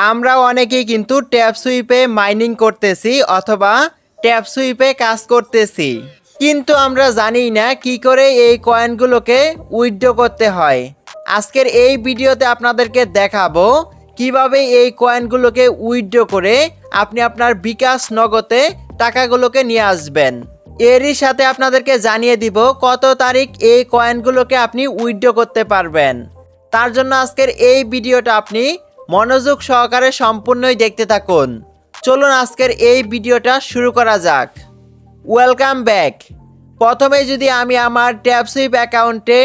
আমরা অনেকেই কিন্তু ট্যাপ সুইপে মাইনিং করতেছি অথবা ট্যাপ সুইপে কাজ করতেছি, কিন্তু আমরা জানি না কি করে এই কয়েনগুলোকে উইথড্র করতে হয়। আজকের এই ভিডিওতে আপনাদেরকে দেখাবো কিভাবে এই কয়েনগুলোকে উইথড্র করে আপনি আপনার বিকাশ নগদে টাকাগুলোকে নিয়ে আসবেন। এরই সাথে আপনাদেরকে জানিয়ে দিব কত তারিখ এই কয়েনগুলোকে আপনি উইথড্র করতে পারবেন। তার জন্য আজকের এই ভিডিওটা আপনি মনোযোগ সহকারে সম্পূর্ণই দেখতে থাকুন। চলুন আজকের এই ভিডিওটা শুরু করা যাক। Welcome back. প্রথমে যদি আমি আমার ট্যাপ সুইপ অ্যাকাউন্টে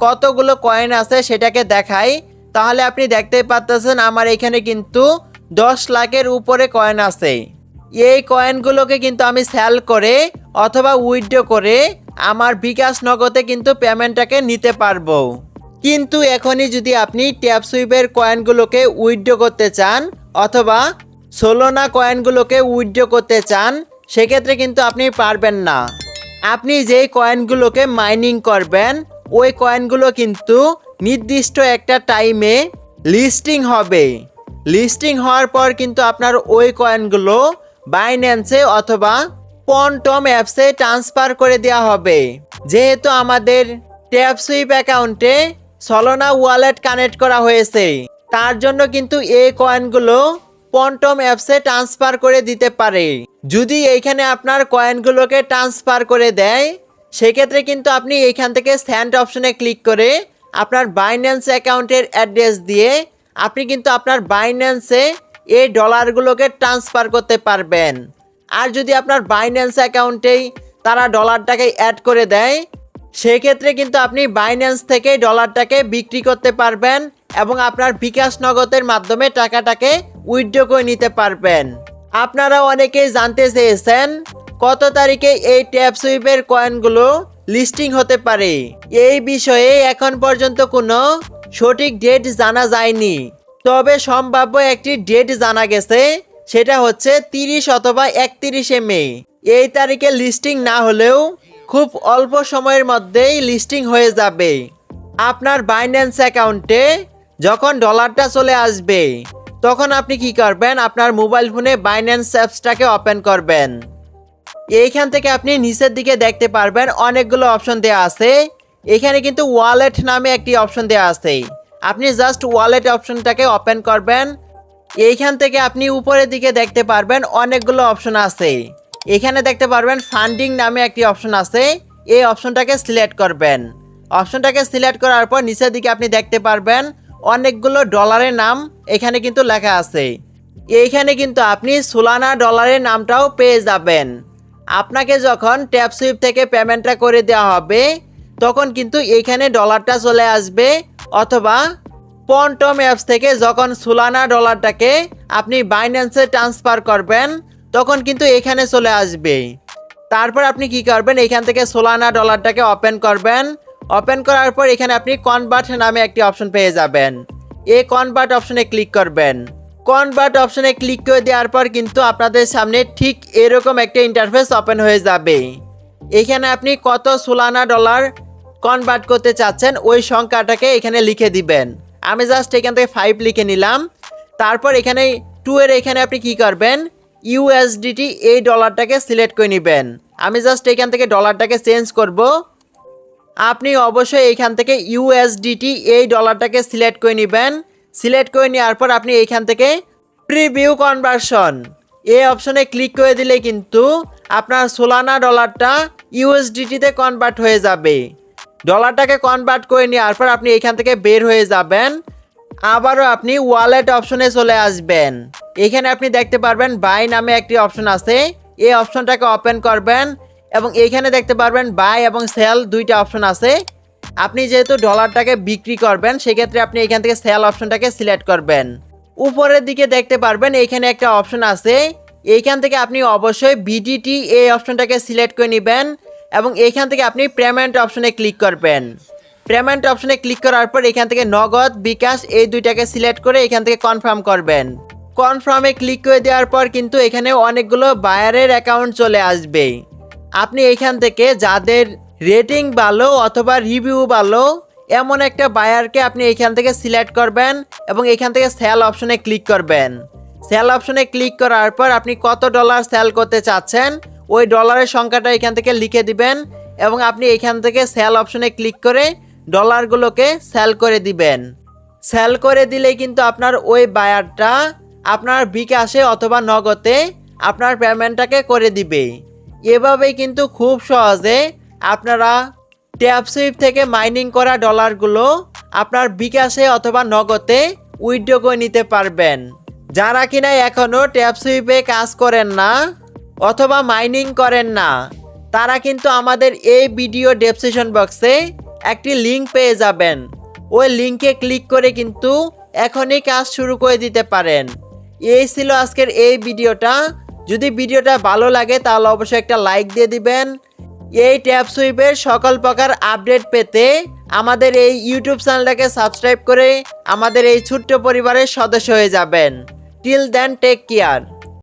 কতগুলো কয়েন আছে সেটাকে দেখাই, তাহলে আপনি দেখতেই পাচ্ছেন আমার এখানে কিন্তু 10 লাখের উপরে কয়েন আছে। এই কয়েনগুলোকে কিন্তু আমি সেল করে অথবা উইথড্র করে আমার বিকাশ নগদে কিন্তু পেমেন্টটাকে নিতে পারবো। কিন্তু এখনই যদি আপনি ট্যাপ সুইপের কয়েনগুলোকে উইথড্র করতে চান অথবা সোলোনা কয়েনগুলোকে উইথড্র করতে চান, সেক্ষেত্রে কিন্তু আপনি পারবেন না। আপনি যেই কয়েনগুলোকে মাইনিং করবেন ওই কয়েনগুলো কিন্তু নির্দিষ্ট একটা টাইমে লিস্টিং হবে। লিস্টিং হওয়ার পর কিন্তু আপনার ওই কয়েনগুলো বাইন্যান্সে অথবা পন্টম অ্যাপসে ট্রান্সফার করে দেওয়া হবে। যেহেতু আমাদের ট্যাপ সুইপ অ্যাকাউন্টে সলোনা ওয়ালেট কানেক্ট করা হয়েছে, তার জন্য কিন্তু এই কয়েনগুলো পন্টম অ্যাপসে ট্রান্সফার করে দিতে পারে। যদি এইখানে আপনার কয়েনগুলোকে ট্রান্সফার করে দেয়, সেক্ষেত্রে কিন্তু আপনি এইখান থেকে সেন্ড অপশনে ক্লিক করে আপনার বাইন্যান্স অ্যাকাউন্টের অ্যাড্রেস দিয়ে আপনি কিন্তু আপনার বাইন্যান্সে এই ডলারগুলোকে ট্রান্সফার করতে পারবেন। আর যদি আপনার বাইন্যান্স অ্যাকাউন্টেই তারা ডলারটাকে অ্যাড করে দেয়, সেক্ষেত্রে কিন্তু আপনি বাইন্যান্স থেকে ডলারটাকে বিক্রি করতে পারবেন এবং আপনার বিকাশ নগদের মাধ্যমে টাকাটাকে উইথড্র করে নিতে পারবেন। আপনারা অনেকেই জানতে চেয়েছেন কত তারিখে এই ট্যাপ সুইপের কয়েনগুলো লিস্টিং হতে পারে। এই বিষয়ে এখন পর্যন্ত কোনো সঠিক ডেট জানা যায়নি, তবে সম্ভাব্য একটি ডেট জানা গেছে, সেটা হচ্ছে 30 অথবা 31শে মে। এই তারিখে লিস্টিং না হলেও খুব অল্প সময়ের মধ্যেই লিস্টিং হয়ে যাবে। আপনার বাইন্যান্স অ্যাকাউন্টে যখন ডলারটা চলে আসবে, তখন আপনি কি করবেন, আপনার মোবাইল ফোনে বাইন্যান্স অ্যাপসটাকে ওপেন করবেন। এইখান থেকে আপনি নিচের দিকে দেখতে পারবেন অনেকগুলো অপশন দেওয়া আছে। এখানে কিন্তু ওয়ালেট নামে একটি অপশন দেওয়া আছে। আপনি জাস্ট ওয়ালেট অপশনটাকে ওপেন করবেন। এইখান থেকে আপনি উপরের দিকে দেখতে পারবেন অনেকগুলো অপশন আছে। এখানে দেখতে পারবেন ফান্ডিং নামে একটি অপশন আছে, এই অপশনটাকে সিলেক্ট করবেন। অপশনটাকে সিলেক্ট করার পর নিচের দিকে আপনি দেখতে পারবেন অনেকগুলো ডলারের নাম এখানে কিন্তু লেখা আছে। এইখানে কিন্তু আপনি সোলানা ডলারের নামটাও পেয়ে যাবেন। আপনাকে যখন ট্যাপ সুইপ থেকে পেমেন্টটা করে দেওয়া হবে, তখন কিন্তু এইখানে ডলারটা চলে আসবে, অথবা পন্টম অ্যাপস থেকে যখন সোলানা ডলারটাকে আপনি বাইন্যান্সে ট্রান্সফার করবেন, তখন কিন্তু এখানে চলে আসবে। তারপর আপনি কি করবেন, এখান থেকে সোলানা ডলারটাকে ওপেন করবেন। ওপেন করার পর এখানে আপনি কনভার্ট নামে একটি অপশন পেয়ে যাবেন। এই কনভার্ট অপশনে ক্লিক করবেন। কনভার্ট অপশনে ক্লিক করে দেওয়ার পর কিন্তু আপনাদের সামনে ঠিক এরকম একটা ইন্টারফেস ওপেন হয়ে যাবে। এখানে আপনি কত সোলানা ডলার কনভার্ট করতে চাচ্ছেন ওই সংখ্যাটাকে এখানে লিখে দিবেন। আমি জাস্ট এখান থেকে 5 লিখে নিলাম। তারপর এখানে 2 এর এখানে আপনি কি করবেন, ইউএসডিটি এই ডলারটাকে সিলেক্ট করে নেবেন। আমি জাস্ট এখান থেকে ডলারটাকে চেঞ্জ করব। আপনি অবশ্যই এইখান থেকে ইউএসডিটি এই ডলারটাকে সিলেক্ট করে নেবেন। সিলেক্ট করে নেওয়ার পর আপনি এইখান থেকে প্রিভিউ কনভার্সন এই অপশনে ক্লিক করে দিলে কিন্তু আপনার সোলানা ডলারটা ইউএসডিটিতে কনভার্ট হয়ে যাবে। ডলারটাকে কনভার্ট করে নেওয়ার পর আপনি এইখান থেকে বের হয়ে যাবেন। আবারও আপনি ওয়ালেট অপশনে চলে আসবেন। এখানে আপনি দেখতে পারবেন বাই নামে একটি অপশন আছে, এই অপশনটাকে ওপেন করবেন এবং এইখানে দেখতে পারবেন বাই এবং সেল দুইটা অপশন আছে। আপনি যেহেতু ডলারটাকে বিক্রি করবেন, সেক্ষেত্রে আপনি এখান থেকে সেল অপশনটাকে সিলেক্ট করবেন। উপরের দিকে দেখতে পারবেন এইখানে একটা অপশন আছে, এইখান থেকে আপনি অবশ্যই বিডিটি এই অপশনটাকে সিলেক্ট করে নেবেন এবং এইখান থেকে আপনি পেমেন্ট অপশনে ক্লিক করবেন। পেমেন্ট অপশনে ক্লিক করার পর এখান থেকে নগদ, বিকাশ এই দুইটাকে সিলেক্ট করে এখান থেকে কনফার্ম করবেন। কনফার্মে ক্লিক করে দেওয়ার পর কিন্তু এখানে অনেকগুলো বায়ারের অ্যাকাউন্ট চলে আসবে। আপনি এখান থেকে যাদের রেটিং ভালো অথবা রিভিউ ভালো এমন একটা বায়ারকে আপনি এখান থেকে সিলেক্ট করবেন এবং এখান থেকে সেল অপশনে ক্লিক করবেন। সেল অপশনে ক্লিক করার পর আপনি কত ডলার সেল করতে চাচ্ছেন ওই ডলারের সংখ্যাটা এখান থেকে লিখে দিবেন এবং আপনি এখান থেকে সেল অপশনে ক্লিক করে ডলারগুলোকে সেল করে দিবেন। সেল করে দিলেই কিন্তু আপনার ওই বায়ারটা আপনার বিকাশে অথবা নগদে আপনার পেমেন্টটাকে করে দিবে। এভাবেই কিন্তু খুব সহজে আপনারা ট্যাপসুইপ থেকে মাইনিং করা ডলারগুলো আপনার বিকাশে অথবা নগদে উইথড্র করে নিতে পারবেন। যারা কিনা এখনও ট্যাপসুইপে কাজ করেন না অথবা মাইনিং করেন না তারা কিন্তু আমাদের এই ভিডিও ডেসক্রিপশন বক্সে একটি লিঙ্ক পেয়ে যাবেন। ওই লিঙ্কে ক্লিক করে কিন্তু এখনই কাজ শুরু করে দিতে পারেন। এই ছিল আজকের এই ভিডিওটা। যদি ভিডিওটা ভালো লাগে তাহলে অবশ্যই একটা লাইক দিয়ে দিবেন। এই ট্যাপসুইপের সকল প্রকার আপডেট পেতে আমাদের এই ইউটিউব চ্যানেলটাকে সাবস্ক্রাইব করে আমাদের এই ছোট্ট পরিবারের সদস্য হয়ে যাবেন। Till then take care.